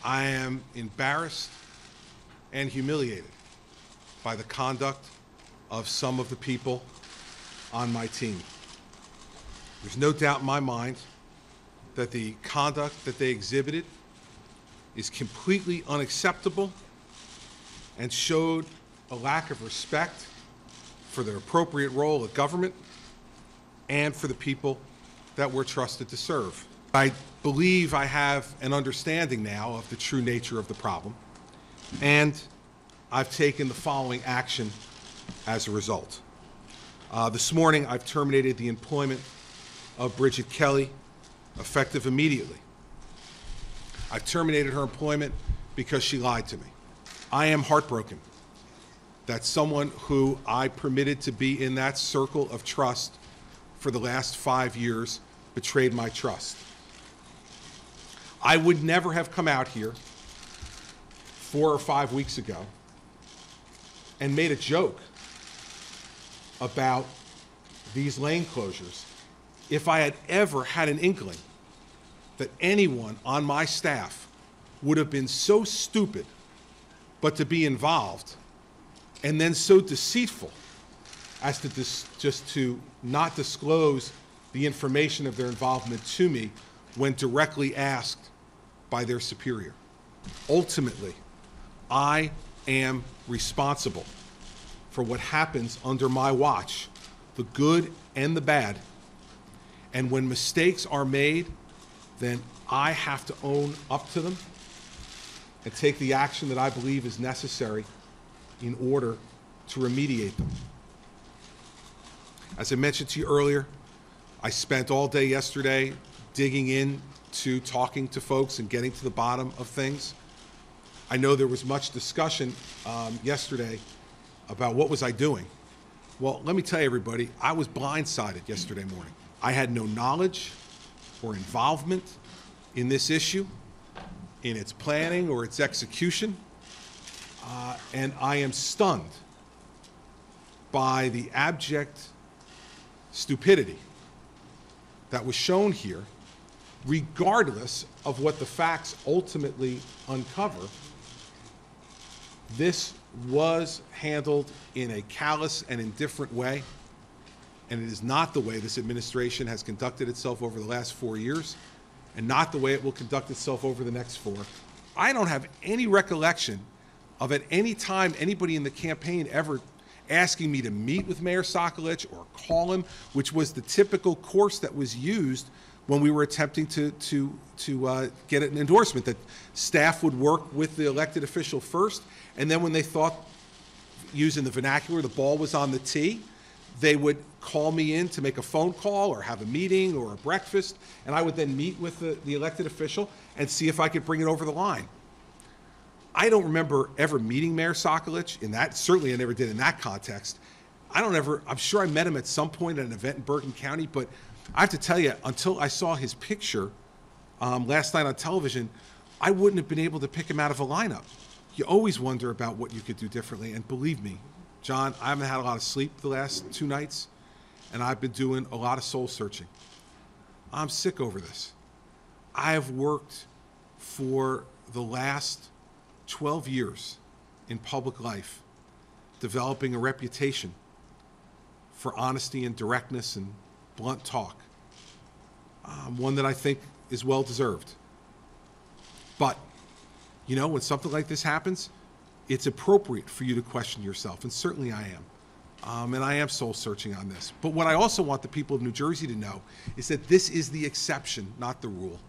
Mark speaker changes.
Speaker 1: I am embarrassed and humiliated by the conduct of some of the people on my team. There's no doubt in my mind that the conduct that they exhibited is completely unacceptable and showed a lack of respect for the appropriate role of government and for the people that we're trusted to serve. I believe I have an understanding now of the true nature of the problem, and I've taken the following action as a result. This morning, I've terminated the employment of Bridget Kelly, effective immediately. I've terminated her employment because she lied to me. I am heartbroken that someone who I permitted to be in that circle of trust for the last 5 years betrayed my trust. I would never have come out here 4 or 5 weeks ago and made a joke about these lane closures if I had ever had an inkling that anyone on my staff would have been so stupid but to be involved and then so deceitful as to just to not disclose the information of their involvement to me when directly asked by their superior. Ultimately, I am responsible for what happens under my watch, the good and the bad. And when mistakes are made, then I have to own up to them and take the action that I believe is necessary in order to remediate them. As I mentioned to you earlier, I spent all day yesterday digging into talking to folks and getting to the bottom of things. I know there was much discussion yesterday about what was I doing. Well, let me tell you, everybody, I was blindsided yesterday morning. I had no knowledge or involvement in this issue, in its planning or its execution, and I am stunned by the abject stupidity that was shown here, regardless of what the facts ultimately uncover. This was handled in a callous and indifferent way, and it is not the way this administration has conducted itself over the last 4 years, and not the way it will conduct itself over the next 4. I don't have any recollection of at any time anybody in the campaign ever asking me to meet with Mayor Sokolich or call him, which was the typical course that was used when we were attempting to get an endorsement, that staff would work with the elected official first, and then when they thought, using the vernacular, the ball was on the tee, they would call me in to make a phone call or have a meeting or a breakfast, and I would then meet with the elected official and see if I could bring it over the line. I don't remember ever meeting Mayor Sokolich in that. Certainly I never did in that context. I'm sure I met him at some point at an event in Bergen County, but I have to tell you, until I saw his picture last night on television, I wouldn't have been able to pick him out of a lineup. You always wonder about what you could do differently, and believe me, John, I haven't had a lot of sleep the last 2 nights, and I've been doing a lot of soul searching. I'm sick over this. I have worked for the last 12 years in public life, developing a reputation for honesty and directness and blunt talk, one that I think is well deserved. But, you know, when something like this happens, it's appropriate for you to question yourself, and certainly I am. And I am soul searching on this. But what I also want the people of New Jersey to know is that this is the exception, not the rule.